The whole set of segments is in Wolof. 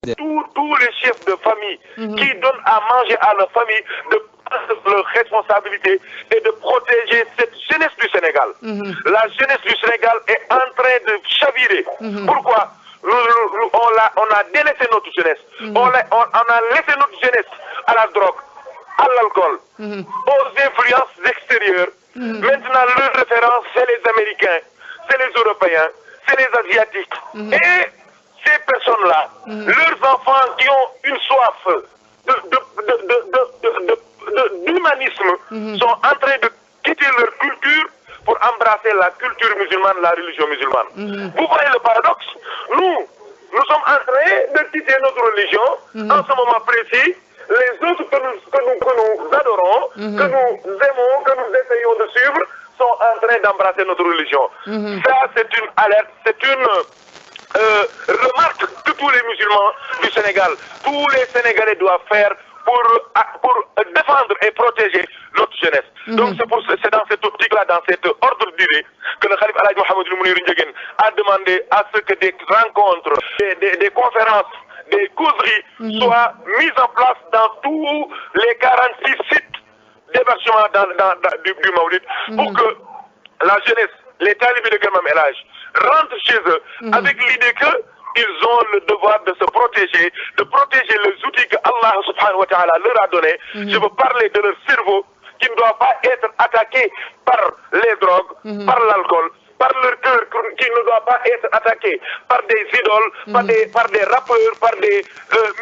tous les chefs de famille qui donnent à manger à leur famille de prendre leurs responsabilités et de protéger cette jeunesse du Sénégal. La jeunesse du Sénégal est en train de chavirer. Pourquoi? On a délaissé notre jeunesse. On a laissé notre jeunesse à la drogue, à l'alcool, aux influences extérieures. Maintenant, leur référence, c'est les Américains, c'est les Européens, c'est les Asiatiques. Et ces personnes-là, leurs enfants qui ont une soif d'humanisme, sont en train de quitter leur culture pour embrasser la culture musulmane, la religion musulmane. Vous voyez le paradoxe? Nous sommes en train de quitter notre religion en ce moment précis. Les autres que nous adorons, que nous aimons, que nous essayons de suivre, sont en train d'embrasser notre religion. Ça, c'est une alerte, c'est une remarque que tous les musulmans du Sénégal, tous les Sénégalais doivent faire pour défendre et protéger notre jeunesse. Donc c'est dans cette optique-là, dans cet ordre d'idée, que le Khalife Alhaji Mouhamadou Mounirou Ndiéguène a demandé à ce que des rencontres, des conférences, des causeries soient mises en place dans tous les 46 sites d'hébergement du Maoulid pour que la jeunesse, les talibés de Keur Mame El Hadj rentrent chez eux avec l'idée qu'ils ont le devoir de se protéger, de protéger les outils que Allah subhanahu wa ta'ala leur a donnés. Je veux parler de leur cerveau qui ne doit pas être attaqué par les drogues, par l'alcool, par leur cœur qui ne doit pas être attaqué par des idoles, par des rappeurs, par des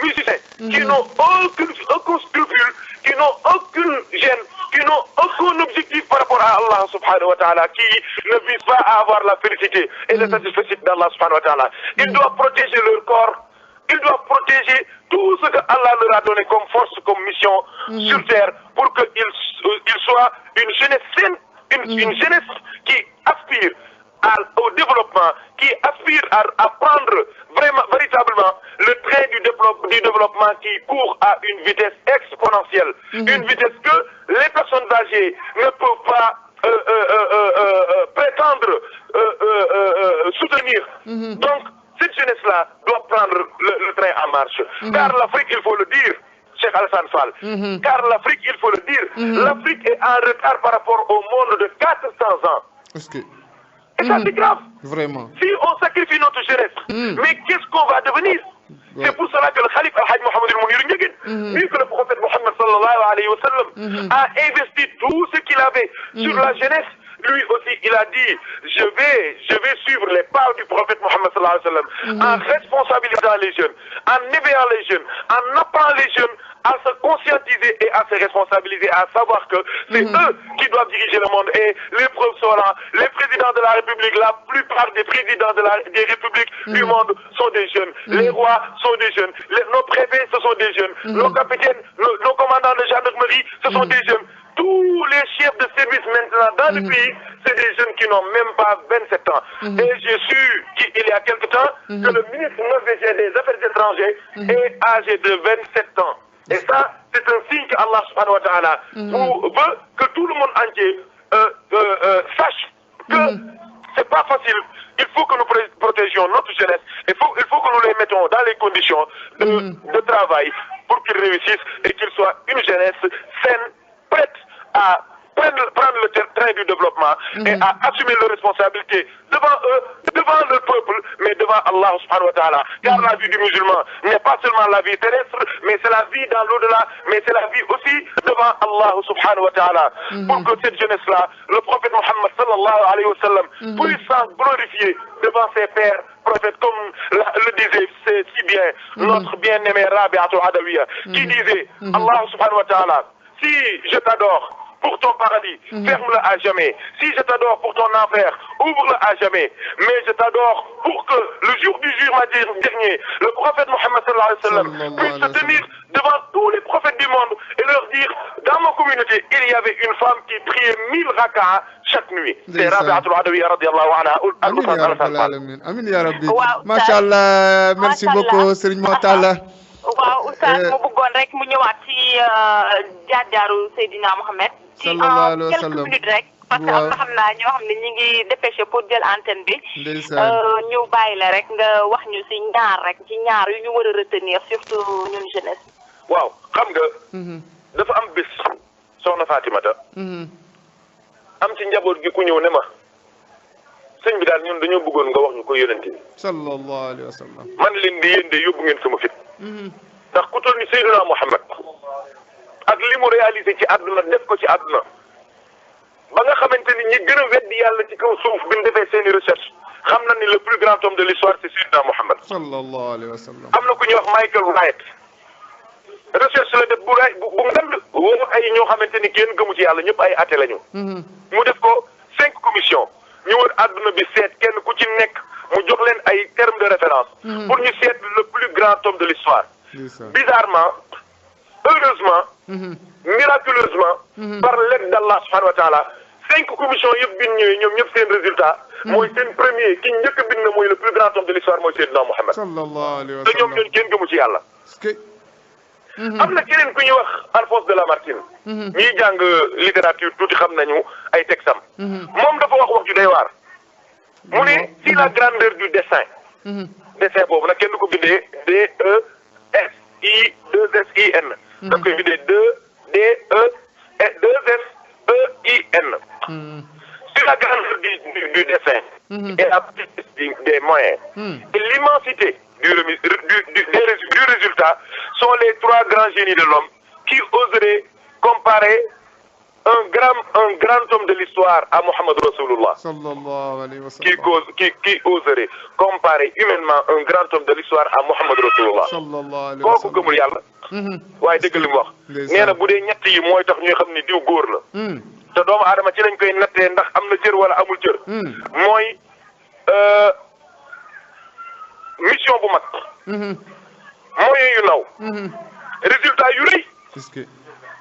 musiciens qui n'ont aucun scrupule, qui n'ont aucune gêne, qui n'ont aucun objectif par rapport à Allah subhanahu wa ta'ala, qui ne visent pas à avoir la félicité et la satisfaction d'Allah subhanahu wa ta'ala. Ils doivent protéger leur corps, ils doivent protéger tout ce que Allah leur a donné comme force, comme mission sur terre, pour qu'ils soient une jeunesse saine, une jeunesse qui aspire au développement, qui aspire à prendre véritablement le train du développement qui court à une vitesse exponentielle, une vitesse que les personnes âgées ne peuvent pas prétendre soutenir. Donc, cette jeunesse-là doit prendre le train en marche. Car l'Afrique, il faut le dire, Cheikh Alassane Fall, car l'Afrique, il faut le dire, l'Afrique est en retard par rapport au monde de 400 ans. Et ça, c'est grave. Vraiment. Si on sacrifie notre jeunesse, mais qu'est-ce qu'on va devenir? C'est pour cela que le Khalife Alhaji Mouhamadou Mounirou Ndiéguène, vu que le prophète Mohammed sallallahu alayhi wa sallam a investi tout ce qu'il avait sur la jeunesse, lui aussi, il a dit, je vais suivre les pas du prophète Mohammed sallallahu alayhi wa sallam, en responsabilisant les jeunes, en éveillant les jeunes, en appelant les jeunes à se conscientiser et à se responsabiliser, à savoir que c'est eux qui doivent diriger le monde. Et les preuves sont là. Les présidents de la République, la plupart des présidents des républiques du monde sont des jeunes. Les rois sont des jeunes. Nos préfets, ce sont des jeunes. Nos capitaines, nos commandants de gendarmerie, ce sont des jeunes. Tous les chefs de service maintenant dans le pays, c'est des jeunes qui n'ont même pas 27 ans. Et j'ai su il y a quelque temps que le ministre norvégien des Affaires étrangères est âgé de 27 ans. Et ça, c'est un signe que Allah subhanahu wa ta'ala veut que tout le monde entier sache que c'est pas facile. Il faut que nous protégions notre jeunesse. Il faut que nous les mettons dans les conditions de travail pour qu'ils réussissent et qu'ils soient une jeunesse saine, prête à prendre le train du développement et à assumer leurs responsabilités devant eux, devant le peuple, mais devant Allah subhanahu wa ta'ala. Car la vie du musulman n'est pas seulement la vie terrestre, mais c'est la vie dans l'au-delà, mais c'est la vie aussi devant Allah subhanahu wa ta'ala. Pour que cette jeunesse-là, le prophète Mohammed sallallahu alayhi wa sallam, puisse s'en glorifier devant ses pères prophètes, comme le disait si bien notre bien-aimé Rabi'atul Adawiya, qui disait, Allah subhanahu wa ta'ala, si je t'adore pour ton paradis, ferme-le à jamais. Si je t'adore pour ton enfer, ouvre-le à jamais. Mais je t'adore pour que le jour du jugement dernier, le prophète Mohammed sallallahu alayhi wa sallam puisse se tenir devant tous les prophètes du monde et leur dire, dans ma communauté, il y avait une femme qui priait 1000 raka'a chaque nuit. C'est Rabi'atul Adawiya radiyallahu anha. Amin ya rabbi. Machallah, merci beaucoup Serigne Mortalla. waaw oustaz mu bëggoon rek mu ñëwaat ci jaar-jaaru Seydina Mohamed. sallallahu alayhi wa sallam ci quelques minutes rek. parce que am na xam naa ñoo xam ne ñi ngi dépêché pour jël antenne bi. ndeysaan ñu bàyyi la rek nga wax ñu ci ñaar yu ñu war a retenir surtout ñun jeunesse. waaw xam nga. dafa am bés soxna Fatimata. am ci njaboot gi ku ñëw ne ma sëñ bi daal ñun dañoo bëggoon nga wax ñu ko yonent bi. sallallahu alayhi wa sallam. man leen di yéen de yóbbu ngeen sama fit. ndax ku toll ni Seydina Muhammad ak li mu réalisé ci àdduna def ko ci àdduna ba nga xamante ni ñi gën a weddi yàlla ci kaw suuf bi ñu defee seeni recherche xam na ni le plus grand homme de l'histoire c'est Seydina Muhammad. sallallahu alayhi wa sallam. am na ku ñuy wax Michael Wright recherche la def bu ngand woo ay ñoo xamante ni kenn gëmu ci yàlla ñëpp ay athée lañu. mu def ko 5 commissions ñu wër àdduna bi seet kenn ku ci nekk mu jox leen ay termes de référence. pour ñu seet le plus grand homme de l'histoire. bizarrement heureusement. miraculeusement. par l'aide d'Allah subhanahu wa taala 5 commissions yëpp bi ñu ñëwee ñoom ñëpp seen résultat. mooy seen premier ki njëkk a bind na mooy le plus grand homme de l'histoire mooy Seydina Muhammad. sallallahu alayhi wa te sallam. ñoom ñooñu kenn gëmu ci yàlla. am na keneen ku ñuy wax Alphonse de Lamartine. ñiy jàng littérature tuuti xam nañu ay texam. moom dafa wax ju day waar. mu ne si la grandeur du dessin. dessin boobu nag kenn du ko bindee DESIN. da koy bindee DESEIN. sur la grandeur du dessin. et la petitesse des moyens. et l'immensité du résultat sont les 3 grands génies de l'homme qui oseraient comparer un grand homme de l'histoire à Muhammad Rasulullah. sallallahu alayhi wa sallam. qui oserait comparer humainement un grand homme de l'histoire à Muhammad Rasulullah. sallallahu alayhi wa sallam. kooku gëmul yàlla. waaye dëgg li mu wax. nee na bu dee ñett yi mooy tax ñuy xam ni diw góor la. te doomu aadama ci lañ koy nattee ndax am na cër wala amul cër. mooy mission bu mag. moyens yu ndaw. résultat yu rëy.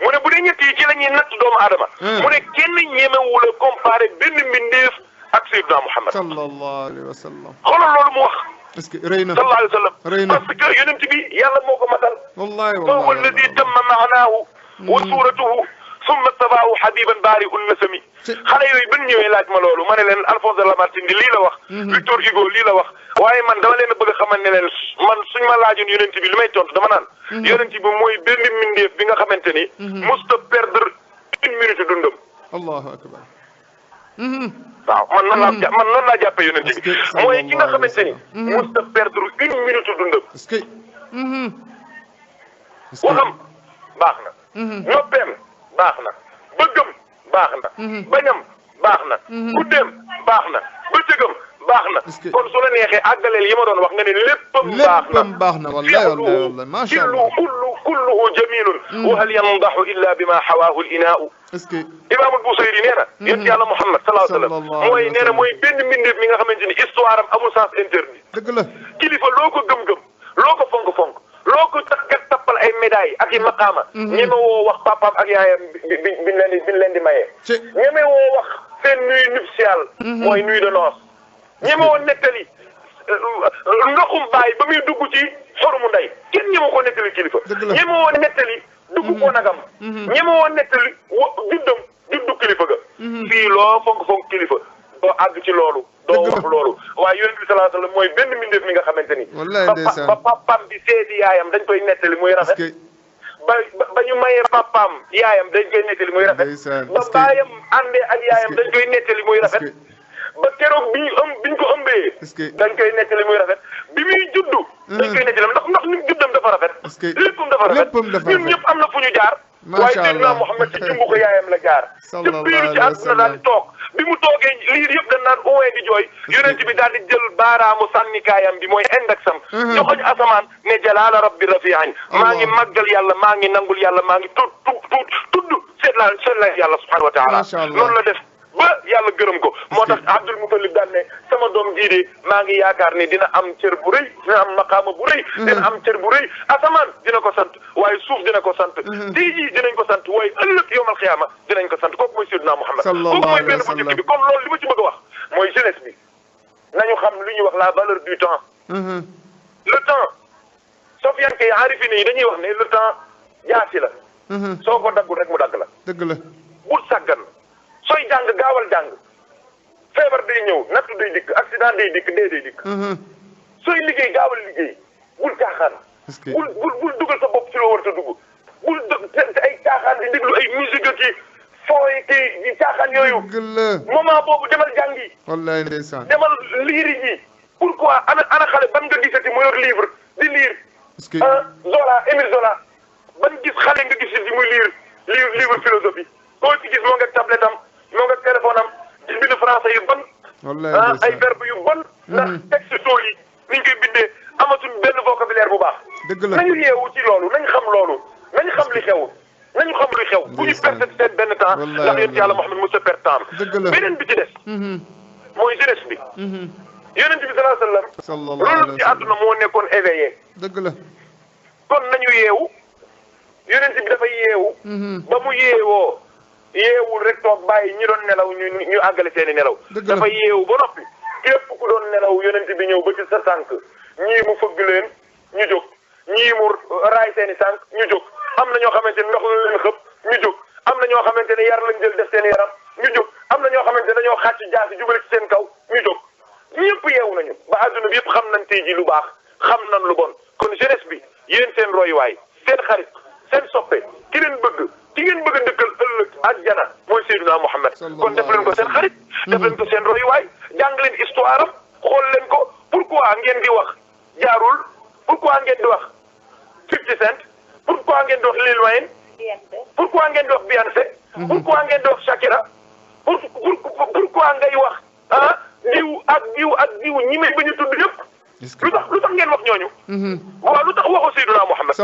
mu ne bu dee ñett yi ci la ñuy natt doomu aadama. mu ne kenn ñemewu la comparé benn mbindeef ak Seydina Muhammad. sallallahu alayhi wa sallam. xoolal loolu mu wax. est-ce que rëy na sallallahu alayhi wa sallam. rëy na parce que yonent bi yàlla moo ko matal. wallahi fa huwa alladi tamma maanaahu wa suuratuhu summa tabaahu habiban baari un nasami. xale yooyu ban ñëwee laaj ma loolu ma ne leen Alphonse de Lamartine di lii la wax. Victor Hugo lii la wax. waaye man dama leen a bëgg a xamal ne leen man suñ ma laajoon yonent bi li may tontu dama naan. yonent bi mooy benn mbindeef bi nga xamante ni. musta perdre une minute dundam. allahu akbar. waaw man noonu laa jàppee yonent bi mooy ki nga xamante ni. musta perdre une minute dundam. est-ce que. waxam baax na. ñoppeem baax na. bëggam baax na. bañam baax na. guddeem baax na. bëccëgam baax na. kon su la neexee àggaleel yi ma doon wax nga ne léppam baax na. léppam baax na wallahi macha allah. kulluhu jamilun wa hal yandahu illa bima hawaahu al-inaa'u. est-ce que. Imaamul Busayri nee na. yéen yàlla Muhammad sallallahu alayhi wa sallam mooy nee na mooy benn mbindeef mi nga xamante ni histoire am amul sens interdit. dëgg la. kilifa loo ko gëm-gëm loo ko fonk-fonk loo ko tappal ay médailles ak i maqaama. ñeme woo wax papaam ak yaayam bi leen di maye. ñeme woo wax seen nuit nuptiale. mooy nuit de noces. ñeme woo nettali ndoxum baay ba muy dugg ci xorumu ndey kenn ñeme ko nettali kilifa. ñeme woo nettali dugg ko nagam. ñeme woo nettali juddu kilifa ga. fii loo fonk kilifa doo àgg ci loolu. doo wax loolu waaye yonent bi sallallahu alayhi wasallam mooy benn mbindeef mi nga xamante ni. ba papaam bi seedi yaayam dañ koy nettali muy rafet. ba ñu mayee papaam yaayam dañ koy nettali muy rafet. ba baayam àndee ak yaayam dañ koy nettali muy rafet. ba keroog biñ ko ëmbee. dañ koy nettali muy rafet bi muy juddu. dañ koy nettali ndax ni juddam dafa rafet. léppam dafa rafet ñun ñëpp am na fu ñu jaar. waaye Seydina Muhammad ci jumbu ko yaayam la jaar. sallallahu ci biiru ci àdduna daal di toog bi mu toogee liir yëpp dañ naan uwee di jooy yonent bi daal di jël baaraamu sànnikaayam bi mooy indexam. joxoñ asamaan ne jalaala rabbi rafi'an maa ngi màggal yàlla maa ngi nangul yàlla maa ngi tudd seet la yàlla subhanahu wa taala. loolu la def ba yàlla gërëm ko moo tax Abdul Mutalib daan ne sama doom jii de maa ngi yaakaar ni dina am cër bu rëy dina am maqaama bu rëy dina am cër bu rëy asamaan dina ko sant waaye suuf dina ko sant tey jii dinañ ko sant waaye ëllëg yawmal xiyaama dinañ ko sant kooku mooy Seydina Muhammad kooku mooy benn bu njëkk bi kon loolu li ma ci bëgg a wax mooy jeunesse bi nañu xam lu ñuy wax la valeur du temps le temps sofiyanke yi aarifine yi dañuy wax ne le temps jaasi la soo ko daggul rek mu dagg la dëgg la bul sàggan sooy jàng gaawal jàng feebar day ñëw nattu day dikk accident day dikk dee day dikk sooy liggéey gaawal liggéey bul caaxaan bul dugal sa bopp ci loo war a dugg bul te ay caaxaan di déglu ay musique ki fooy kii caaxaan yooyu moment boobu demal jàngi wallaay ndeysaan demal liiri ji pourquoi ana xale ban nga gisati mu yor livre di lire Zola Émile Zola ban gis xale nga gisati muy lire livre philosophie koo ci gis moo nga tablette am moo nga téléphone am di bind français yu bon ay verbe yu bon ndax texte tool yi niñ koy bindee amatul benn vocabulaire bu baax dëgg la nañu yeewu ci loolu nañ xam loolu nañ xam li xew nañu xam luy xew bu ñu perte seen benn temps ndax yéen yàlla Muhammad Musa perte temps beneen bi ci des mooy jeunesse bi yonent bi sallallahu alayhi wa sallam loolu ci àdduna moo nekkoon éveillé dëgg la kon nañu yeewu yonent bi dafa yeewu ba mu yeewul rek toog bàyyi ñi doon nelaw ñu àggale seeni nelaw dafa yeewu ba noppi képp ku doon nelaw yonent bi ñëw ba ci sa tànk ñii mu fëgg leen ñu jóg ñii mu raay seeni tànk ñu jóg am na ñoo xamante ne ndox la leen xëpp ñu jóg am na ñoo xamante ne yar lañ jël def seen yaram ñu jóg am na ñoo xamante ne dañoo xàcc jaasi jubale ci seen kaw ñu jóg ñëpp yeewu nañu ba adduna bi yëpp xam nañ tey ji lu baax xam nañ lu bon kon jeunesse bi yéen seen royuwaay seen xarit seen soppe ki leen bëgg ki ngeen bëgg a dëkkal ëllëg àjjana mooy Seydina Muhammad kon def leen ko seen xarit def leen ko seen royuwaay jàng leen histoire am xool leen ko pourquoi ngeen di wax jaarul pourquoi ngeen di wax 50 Cent pourquoi ngeen di wax Lil Wayne pourquoi ngeen di wax Beyoncé pourquoi ngeen di wax Shakira pourquoi ngay wax diw ak diw ñi may bañ a tudd yëpp lu tax ngeen wax ñooñu waaw lu tax waxoo Seydina Muhammad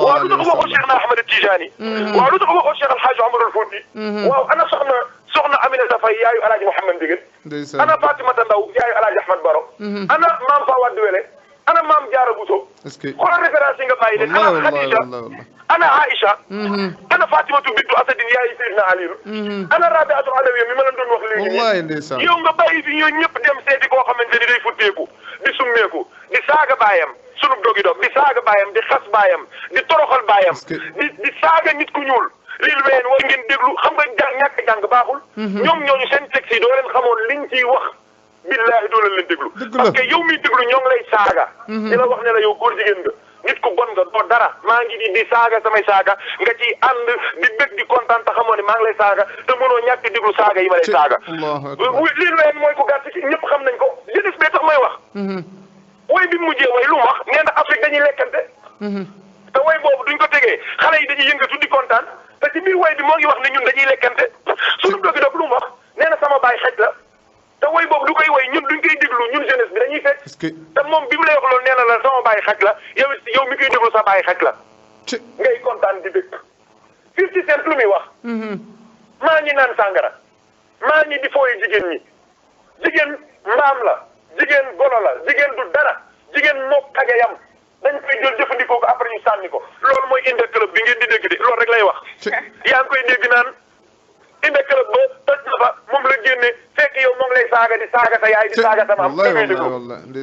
waaw lu tax waxoo Cheikh na Ahmed Tijani waaw lu tax waxoo Cheikh Alhaji Omar al Fouti waaw ana soxna Aminata Faye yaayu Alhaji Mouhamed Ndieguène ana Fatimata Ndaw yaayu Alhaji Ahmad Baro ana maam Fawad Wele ana maam Diarra Bousso xoolal référence yi nga bàyyi leen ana Khadija ana Aïcha ana Fatimatu bintu Asadin yaayu Seydina Aliyu ana Rabiatu Adawiya mi ma leen doon wax léegi yow nga bàyyi fi ñoo ñëpp dem seeti koo xamante ni day futteeku di summeeku di saaga baayam sunub dogi dog di saaga baayam di xas baayam di toroxal baayam di saaga nit ku ñuul Lil Wayne war ngeen déglu xam nga ñàkk jàng baaxul ñoom ñooñu seen texte yi doo leen xamoon liñ ciy wax billahi doo leen déglu parce que yow miy déglu ñoo ngi lay saaga di la wax ne la yow góor jigéen nga nit ku bon nga doo dara maa ngi di saaga samay saaga nga ciy ànd di bëgg di kontaan te xamoo ne maa ngi lay saaga te mënoo ñàkk déglu saaga yi ma lay saaga Lil Wayne mooy ku gàtt ci ñëpp xam nañ ko jeunesse bee tax may wax way bi mujjee way lu mu wax nee na Afrique dañuy lekkante te way boobu duñ ko tegee xale yi dañuy yëngatu di kontaan te ci biir way bi moo ngi wax ne ñun dañuy lekkante sunu dogi dog lu mu wax nee na sama baay xaj la te way boobu du koy way ñun duñ koy déglu ñun jeunesse bi dañuy fekk te moom bi mu lay wax loolu nee na la sama baay xaj la yow mi koy déglu sa baay xaj la ngay kontaan di bëgg 50 Cent lu muy wax maa ngi naan sàngara maa ngi di fooye jigéen ñi jigéen mbaam la jigéen golo la jigéen du dara jigéen mook kage yam dañ koy jël jëfandikoo ko après ñu sànni ko loolu mooy inde club bi ngeen di dégg de loolu rek lay wax yaa ngi koy dégg naan inde club ba toj na fa moom la génne fekk yow moo ngi lay saaga di saaga sa yaay di saaga sa maam ngay déglu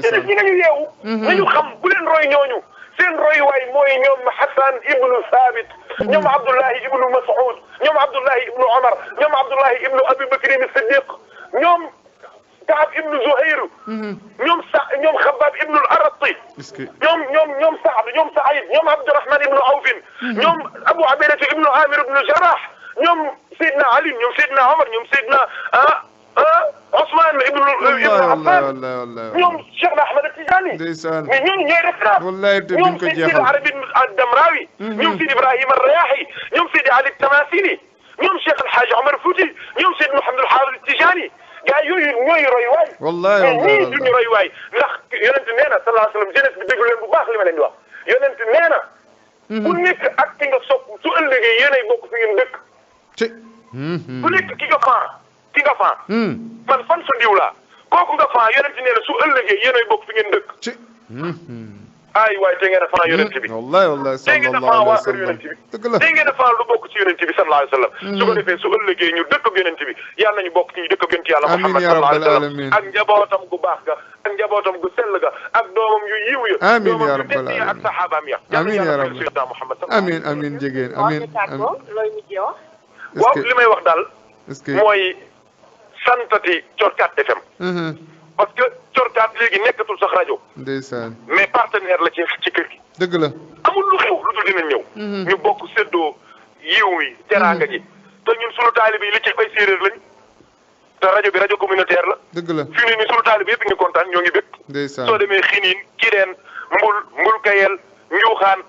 jërëjëf ñi nañu yeewu nañu xam bu leen roy ñooñu seen roy waay mooy ñoom Hassan ibnu Sabit ñoom Abdullahi ibnu Mas'ud ñoom Abdullahi ibnu Omar ñoom Abdullahi ibnu Abi Bakrin Siddiq ñoom Kaab ibnu Zuhayr ñoom Xabbaab ibnu al-Aratti ñoom Saad ñoom Saïd ñoom Abdurahman ibnu Awfin ñoom Abu Ubaydata ibnu Amir ibnu Jarrah ñoom Seydina Ali ñoom Seydina Omar ñoom Seydina Ousmane ibnu Affan ñoom Cheikh Ahmed Tidiane mais ñooñu ñooy référence ñoom Seydi Arabi ad-Damrawi ñoom Seydi Ibrahima ar-Riyahi ñoom Seydi Ali at-Tamasini ñoom Cheikh Alhaji Omar Fouti ñoom Seydi Mouhamed al-Hafiz Tijani gaa yooyu ñooy roy waay mais ñii duñu roy waay ndax yonent nee na sallallahu alayhi wa sallam jeunesse bi déglu leen bu baax li ma leen di wax yonent nee na ku nekk ak ki nga sopp su ëllëgee yéenay bokk fi ngeen dëkk ku nekk ki nga faan man fan sa diw laa kooku nga faan yonent nee na su ëllëgee yéenay bokk fi ngeen dëkk ay waay te ngeen a faan yonent bi wallahi te ngeen a faan waa kër yonent bi te ngeen a faan lu bokk ci yonent bi sallallahu alayhi wa sallam su ko defee su ëllëgee ñu dëkk ak yonent bi yàlla nañu bokk ci ñu dëkk ak yonent yàlla Muhammad sallallahu alayhi wa sallam ak njabootam gu baax ga ak njabootam gu sell ga ak doomam yu yiw ya amiin ya rabbal alamin ak saxaabaam ya amiin ya rabbal sayyidina Muhammad amiin amiin jigéen amiin looy mujjee wax waaw li may wax daal mooy santati Corkat FM. parce que Corkat léegi nekkatul sax rajo. ndeysaan. mais partenaire la ci kër gi. dëgg la. amul lu xew lu dul dina ñëw. ñu bokk séddoo yiw wi teraanga ji. te ñun sunu taalibe yi li ci ay séeréer lañ. te rajo bi rajo communautaire la. dëgg la fi mu ne nii sunu taalibe yëpp ngi kontaan ñoo ngi bëgg. ndeysaan soo demee Xinin Kireen Mbul Kayel Njuuxaan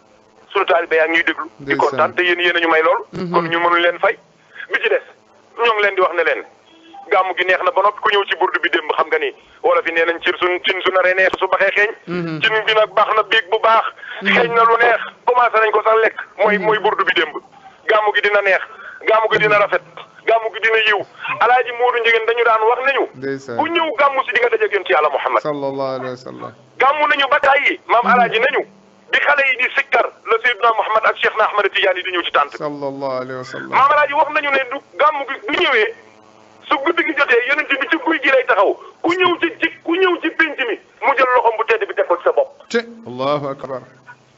sunu taalibe yaa ngi ñuy déglu. di kontaan te yéen a ñu may lool. kon ñu mënul leen fay. bi ci des ñoo ngi leen di wax ne leen gàmmu gi neex na ba noppi ku ñëw ci burdu bi démb xam nga ni wala fi nee nañ ci su naree neex su baxee xeeñ. cin bi nag baax na biig bu baax. xeeñ na lu neex commencé nañ ko sax lekk mooy burdu bi démb gàmmu gi dina neex gàmmu gi dina rafet gàmmu gi dina yiw alaaji Moodu Njigéen dañu daan wax nañu ku ñëw gàmmu si di nga dajeeg yonent Yàlla Muhammad sallallahu alayhi wa sallam gàmmu nañu ba tàyyi maam alaaji nañu bi xale yi di sikkar la Seydina Muhammad ak Cheikh na Ahmad Tidiane yi di ñëw ci tànt sallallahu alayhi wa sallam maam alaaji wax nañu ne du gàmmu gi du ñëwee su guddi gi jotee yonent bi ci guy gi lay taxaw ku ñëw ci pénc mi mu jël loxom bu tedd bi teg ko ci sa bopp allahu akbar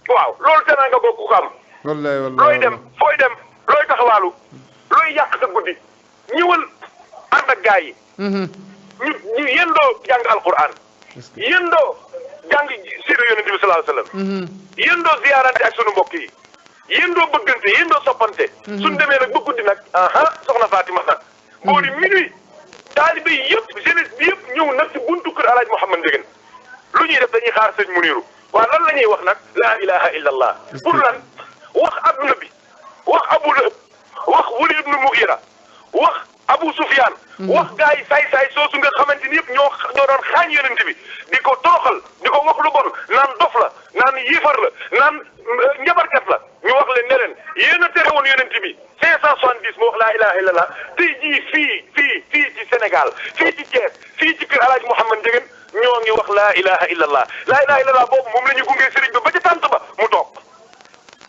waaw loolu te naa nga bokk ko am wallahi looy dem fooy dem looy taxawaalu looy yàq sa guddi ñëwal ànd ak gaa yi ñu yendoo jàng alquran yendoo jàng siira yonent bi sallallahu alayhi wasallam yendoo ziyaarante ak sunu mbokk yi yendoo bëggante yendoo soppante suñ demee nag ba guddi nag soxna Fatima nag boori minuit taalibe yi yëpp jeunesse bi yëpp ñëw nag ci buntu kër Alaaji Mouhamad Ndieguene lu ñuy def dañuy xaar sëñ Muniru waaw lan la ñuy wax nag laa ilaha illa allah pour lan wax adduna bi wax Abu Lahab wax Wali ibnu Mughira wax Abu Sufyaan wax gaa yi saay soosu nga xamante ni yëpp ñoo doon xaañ yonent bi di ko toroxal di ko wax lu bon naan dof la naan yéefar la naan njabarkat la ñu wax leen ne leen yéen a tere woon yonent bi 570 mu wax laa ilaha illallah tey jii fii ci Sénégal fii ci Thiès fii ci kër Alaaji Mouhamad Ndieguene ñoo ngi wax laa ilaha illallah laa ilaha illallah boobu moom la ñu gungee sëriñ ba ca tànt ba mu toog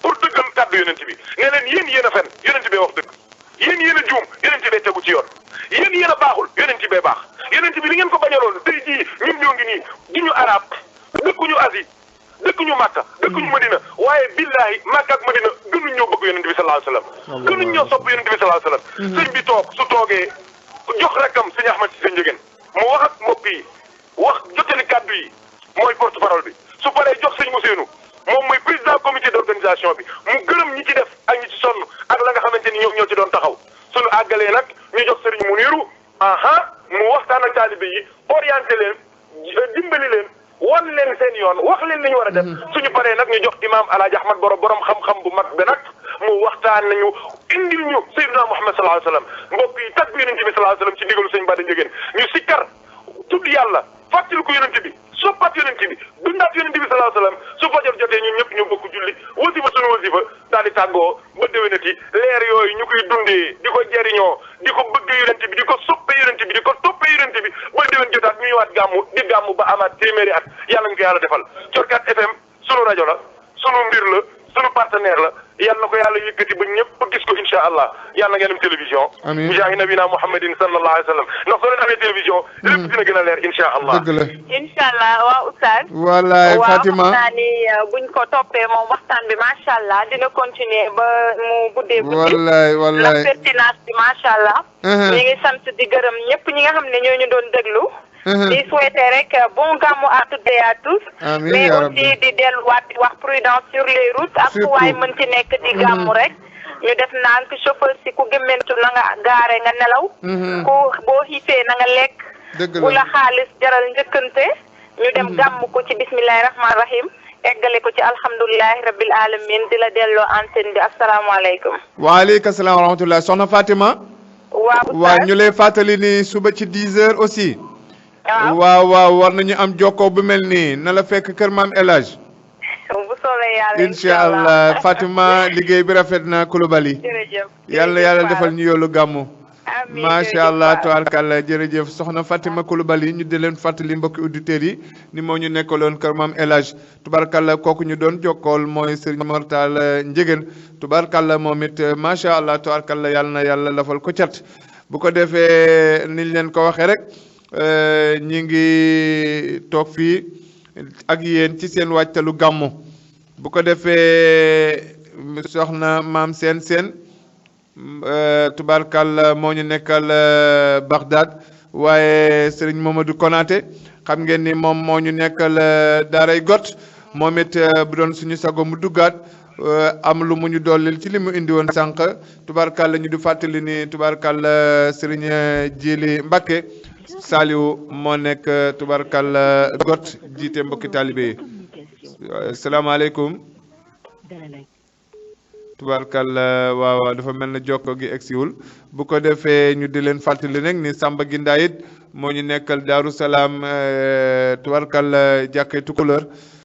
pour dëggal kàddu yonent bi ne leen yéen a fen yonent bee wax dëgg yéen a juum yonent bee tegu ci yoon yéen a baaxul yonent bee baax yonent bi li ngeen ko bañaloon tey jii ñun ñoo ngi nii duñu arab dëkkuñu Asie dëkkuñu Makka dëkkuñu Madina waaye billahi Makka ak Madina gënuñ ñoo bëgg yonent bi sallallahu alayhi wasallam gënuñ ñoo sopp yonent bi sallallahu alayhi wasallam sëñ bi toog su toogee jox rakam sëñ Ahmad si sëñ Ndieguene mu wax ak mbokk yi wax jottali kàddu yi mooy porte parole bi su paree jox sëñ Ousseynou moom mooy président comité d'organisation bi mu gërëm ñi ci def ak ñi ci sonn ak la nga xamante ni ñoom ñoo ci doon taxaw suñu àggalee nag ñu jox sëriñ Muniru mu waxtaan ak taalibe yi orienté leen dimbali leen wan leen seen yoon wax leen li ñu war a def suñu paree nag ñu jox imaam Alaaji Ahmad borom xam-xam bu mag bi nag mu waxtaan nañu indil ñu Seydina Muhammad sallallahu alayhi wasallam mbokk yi tagg yonent bi sallallahu alayhi wasallam ci ndigalu sëñ Bada Ndieguene ñu sikkar tudd yàlla fàttali ko yonent bi soppat yonent bi dundaat yonent bi sallallahu alayhi wasallam su fajar jotee ñun ñëpp ñu bokk julli wasifa suñu wasifa daal di tàggoo ba déwénati leer yooyu ñu koy dundee di ko jariñoo di ko bëgg yonent bi di ko soppe yonent bi di ko toppe yonent bi ba déwén jotaat ñu ñëwaat gàmmu di gàmmu ba amaat téeméeri at yàlla ñu ko yàlla defal Corkat FM sunu rajo la sunu mbir la sunu partenaire la yàlla na ko yàlla yëkkati ba ñëpp gis ko insha allah yàlla ngeen am télévision amiin mujaahi nabina muhammadin sallallahu alayhi wa sallam ndax soo leen amee télévision lépp dina gën a leer insha allah dëgg la incha allah waaw oustaz wallaay Fatima waaw xam naa ni buñ ko toppee moom waxtaan bi macha allah dina continuer ba mu guddee wallaay la pertinence bi macha allah ñi ngi sant di gërëm ñëpp ñi nga xam ne ñoo ñu doon déglu di souhaiter rek bon gàmmu à toutes et à tous mais aussi di delluwaat di wax prudence sur les routes ak fu waay mën ci nekk di gàmmu rek ñu def naan que chauffeur si ku gëmmentu na nga gaare nga nelaw ku boo xiifee na nga lekk bu la xaalis jaral njëkkante ñu dem gàmmu ko ci bismillahi rahmaani rahim eggale ko ci alhamdulilahi rabbil alamin di la delloo antenne bi asalaamaaleykum waaleykum salaam wa rahmatullah soxna Fatima waaw ñu lay fàttali ni suba ci 10 heures aussi waaw war nañu am jokkoo bu mel nii na la fekk kër maam El Hadj bu soobee yàlla incha allah Fatima liggéey bi rafet na Coulibaly yàlla defal ñu yoolu gàmmu macha allah tabaarkalla jërëjëf soxna Fatima Coulibaly ñu di leen fàttali mbokki auditeurs yi ni moo ñu nekkaloon kër maam El Hadj tubaarkalla kooku ñu doon jokkool mooy Serigne Mor Talla Ndieguene tubaarkalla moom it macha allah tabaarkalla yàlla na yàlla lafal ko cat bu ko defee niñ leen ko waxee rek ñi ngi toog fii ak yéen ci seen wàccalu gàmmu bu ko defee soxna maam seen tubaarkàlla moo ñu nekkal Bagdad waaye Serigne Mamadou Konaté xam ngeen ni moom moo ñu nekkal daaray got moom it bu doon suñu sago mu duggaat am lu mu ñu dollil ci li mu indi woon sànq tubaarkàlla ñu di fàttali ni tubaarkàlla Serigne Djili Mbacké Saliou moo nekk tubaarkàlla got jiite mbokki taalibe yi salaamaaleykum tubaarkàlla waaw dafa mel na jokko gi egsiwul bu ko defee ñu di leen fàttali nag ni Samba Ginda it moo ñu nekkal Daaru Salaam tubaarkàlla jàkkee Tukulër